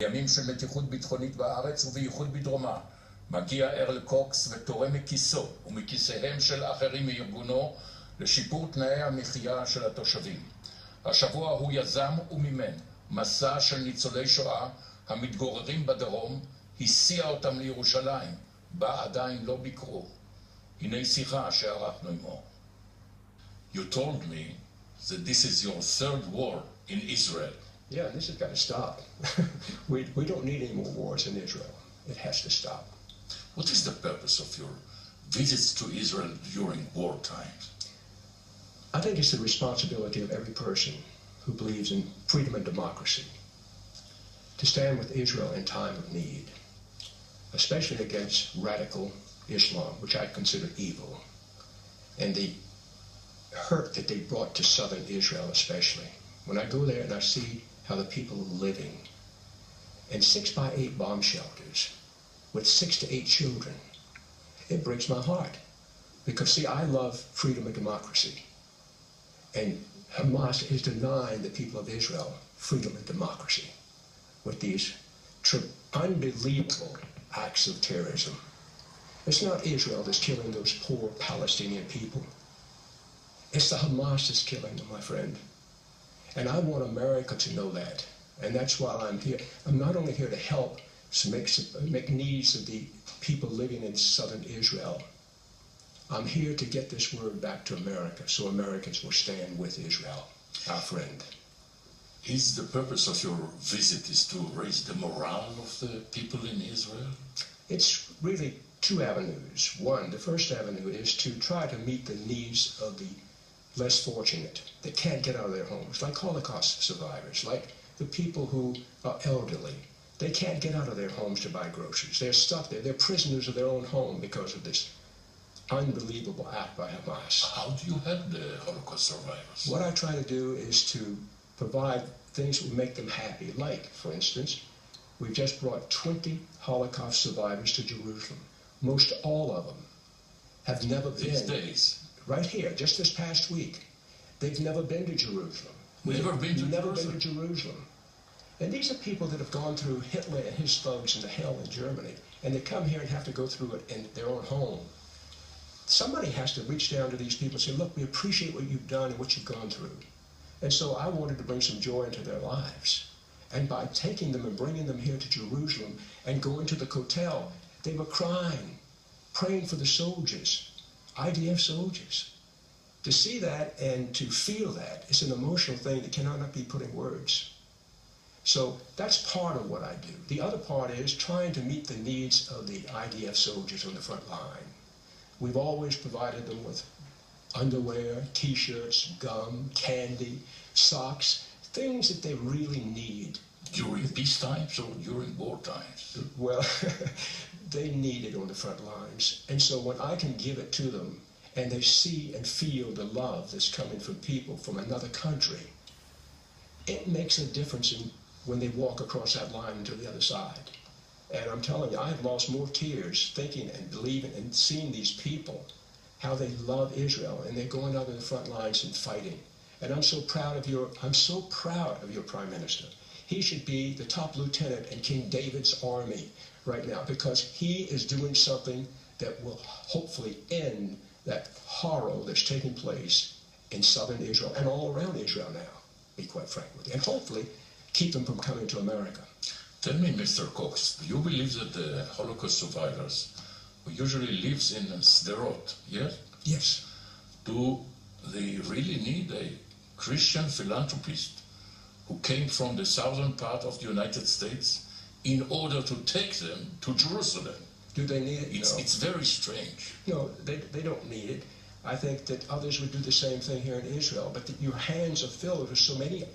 ימים של מתיחות ביטחונית בארץ ובייחוד בדרומה, מגיע ארל קוקס ותורם מכיסו ומכיסיהם של אחרים מארגונו לשיפור תנאי המחיה של התושבים. השבוע הוא יזם ומימן מסע של ניצולי שואה המתגוררים בדרום, הסיע אותם לירושלים, בה עדיין לא ביקרו. הנה שיחה שערכנו עמו. You told me that this is your third war in Israel. Yeah, this has got to stop. we don't need any more wars in Israel. It has to stop. What is the purpose of your visits to Israel during war times? I think it's the responsibility of every person who believes in freedom and democracy to stand with Israel in time of need, especially against radical Islam, which I consider evil, and the hurt that they brought to southern Israel especially. When I go there and I see how the people are living in 6x8 bomb shelters with 6 to 8 children, it breaks my heart. Because see, I love freedom and democracy. And Hamas is denying the people of Israel freedom and democracy with these unbelievable acts of terrorism. It's not Israel that's killing those poor Palestinian people. It's the Hamas that's killing them, my friend. And I want America to know that. And that's why I'm here. I'm not only here to help make needs of the people living in southern Israel. I'm here to get this word back to America so Americans will stand with Israel, our friend. Is the purpose of your visit is to raise the morale of the people in Israel? It's really 2 avenues. One, the first avenue is to try to meet the needs of the less fortunate that can't get out of their homes, like Holocaust survivors, like the people who are elderly. They can't get out of their homes to buy groceries. They're stuck there. They're prisoners of their own home because of this unbelievable act by Hamas. How do you help the Holocaust survivors? What I try to do is to provide things that will make them happy. Like, for instance, we've just brought 20 Holocaust survivors to Jerusalem. Most all of them have never been. These days? Right here, just this past week. They've never been to Jerusalem. Never been to Jerusalem. And these are people that have gone through Hitler and his thugs into hell in Germany, and they come here and have to go through it in their own home. Somebody has to reach down to these people and say, look, we appreciate what you've done and what you've gone through. And so I wanted to bring some joy into their lives. And by taking them and bringing them here to Jerusalem and going to the Kotel, they were crying, praying for the soldiers, IDF soldiers. To see that and to feel that is an emotional thing that cannot be put in words. So that's part of what I do. The other part is trying to meet the needs of the IDF soldiers on the front line. We've always provided them with underwear, t-shirts, gum, candy, socks, things that they really need. During peace times or during war times? Well, they need it on the front lines. And so when I can give it to them and they see and feel the love that's coming from people from another country, it makes a difference when they walk across that line to the other side. And I'm telling you, I've lost more tears thinking and believing and seeing these people, how they love Israel, and they're going out in the front lines and fighting. And I'm so proud of your Prime Minister. He should be the top lieutenant in King David's army right now, because he is doing something that will hopefully end that horror that's taking place in southern Israel and all around Israel now, be quite frank with you, and hopefully keep them from coming to America. Tell me, Mr. Cox, do you believe that the Holocaust survivors who usually lives in Sderot, yes? Yes. Do they really need a Christian philanthropist who came from the southern part of the United States in order to take them to Jerusalem? Do they need it? It's very strange. No, they don't need it. I think that others would do the same thing here in Israel, but your hands are filled with so many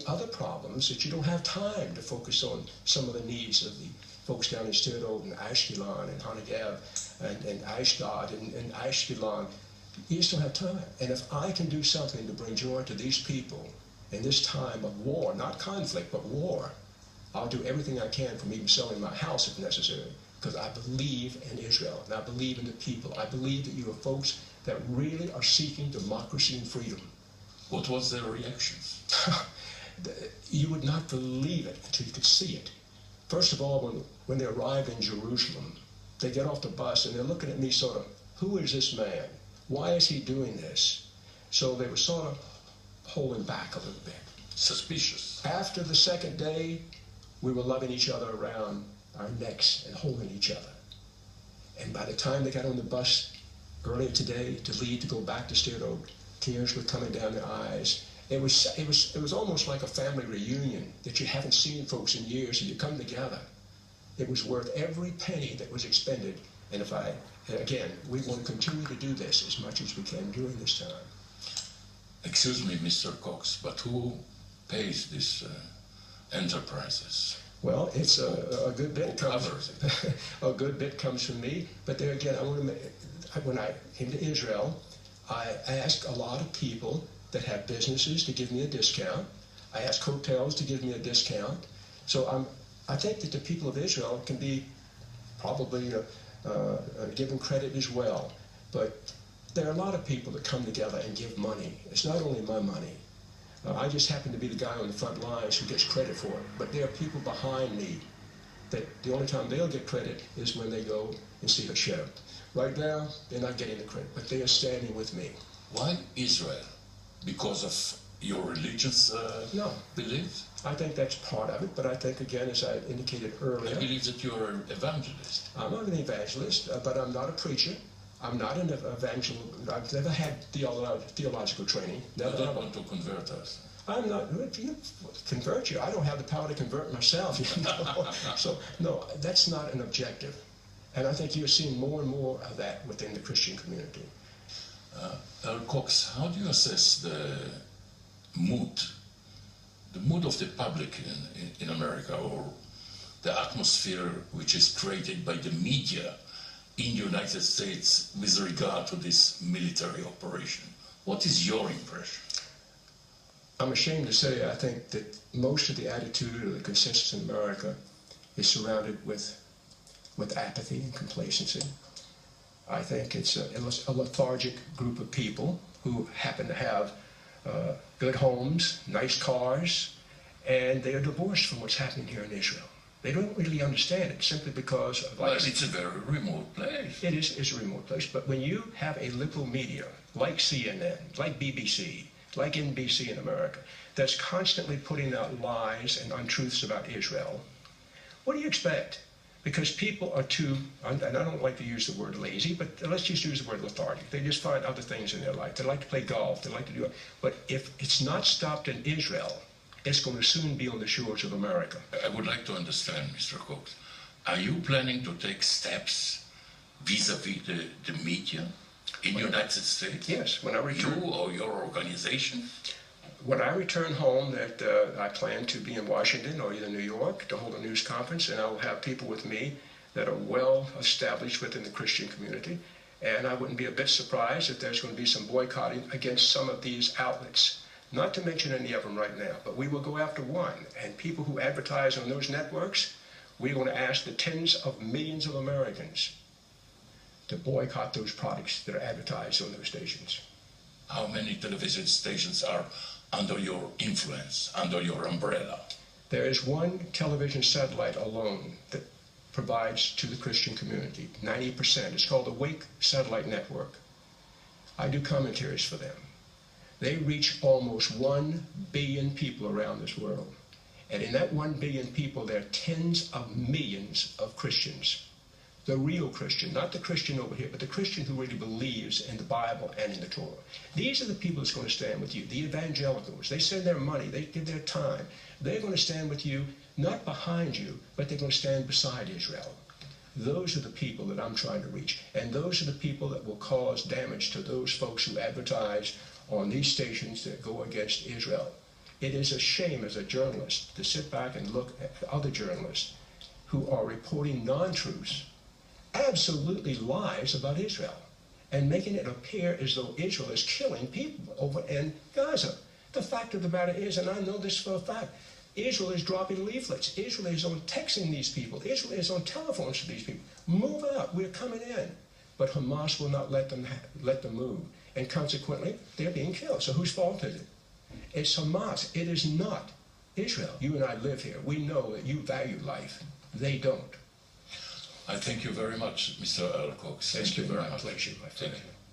other problems that you don't have time to focus on some of the needs of the folks down in Sderot and Ashkelon and Hanegev and Ashdod and Ashkelon. You just don't have time. And if I can do something to bring joy to these people in this time of war, not conflict, but war, I'll do everything I can from even selling my house if necessary, because I believe in Israel and I believe in the people. I believe that you are folks that really are seeking democracy and freedom. What was their reactions? You would not believe it until you could see it. First of all, when they arrive in Jerusalem, they get off the bus and they're looking at me sort of, who is this man? Why is he doing this? So they were sort of holding back a little bit. Suspicious. After the second day, we were loving each other around our necks and holding each other. And by the time they got on the bus earlier today to leave to go back to Steerdorf, tears were coming down their eyes. It was almost like a family reunion that you haven't seen folks in years, and you come together. It was worth every penny that was expended. And again, we want to continue to do this as much as we can during this time. Excuse me, Mr. Cox, but who pays these enterprises? Well, it's a good bit comes. A good bit comes from me. But there again, when I came to Israel, I asked a lot of people that have businesses to give me a discount. I asked hotels to give me a discount. So I think that the people of Israel can be probably given credit as well. But there are a lot of people that come together and give money. It's not only my money. I just happen to be the guy on the front lines who gets credit for it. But there are people behind me that the only time they'll get credit is when they go and see a show. Right now, they're not getting the credit, but they are standing with me. Why Israel? Because of your religious beliefs? I think that's part of it, but I think, again, as I indicated earlier... I believe that you're an evangelist. I'm not an evangelist, but I'm not a preacher. I'm not an evangelist. I've never had theological training. Never. You don't want to convert us. I'm not... Convert you? I don't have the power to convert myself. You know? So, no, that's not an objective. And I think you're seeing more and more of that within the Christian community. Earl Cox, how do you assess the mood of the public in America, or the atmosphere which is created by the media in the United States with regard to this military operation? What is your impression? I'm ashamed to say I think that most of the attitude or the consensus in America is surrounded with apathy and complacency. I think it's a lethargic group of people who happen to have good homes, nice cars, and they are divorced from what's happening here in Israel. They don't really understand it simply because of... Well, it's a very remote place. It's a remote place, but when you have a liberal media like CNN, like BBC, like NBC in America, that's constantly putting out lies and untruths about Israel, what do you expect? Because people are too, and I don't like to use the word lazy, but let's just use the word lethargic. They just find other things in their life. They like to play golf. They like to do it. But if it's not stopped in Israel, it's going to soon be on the shores of America. I would like to understand, Mr. Cox, are you planning to take steps vis-a-vis the media in the United States? Yes, when I return. You or your organization? When I return home, I plan to be in Washington or either New York to hold a news conference, and I will have people with me that are well established within the Christian community. And I wouldn't be a bit surprised if there's going to be some boycotting against some of these outlets. Not to mention any of them right now, but we will go after one. And people who advertise on those networks, we're going to ask the tens of millions of Americans to boycott those products that are advertised on those stations. How many television stations are under your influence, under your umbrella? There is one television satellite alone that provides to the Christian community, 90%. It's called the Wake Satellite Network. I do commentaries for them. They reach almost 1 billion people around this world. And in that 1 billion people, there are tens of millions of Christians. The real Christian, not the Christian over here, but the Christian who really believes in the Bible and in the Torah. These are the people that's going to stand with you. The evangelicals, they send their money, they give their time. They're going to stand with you, not behind you, but they're going to stand beside Israel. Those are the people that I'm trying to reach. And those are the people that will cause damage to those folks who advertise on these stations that go against Israel. It is a shame as a journalist to sit back and look at other journalists who are reporting non-truths, absolutely lies about Israel, and making it appear as though Israel is killing people over in Gaza. The fact of the matter is, and I know this for a fact, Israel is dropping leaflets. Israel is on texting these people. Israel is on telephones to these people. Move out. We're coming in. But Hamas will not let them move. And consequently, they're being killed. So whose fault is it? It's Hamas. It is not Israel. You and I live here. We know that you value life. They don't. I thank you very much, Mr. Earl Cox. Thank you very much. My pleasure, my friend. Thank you.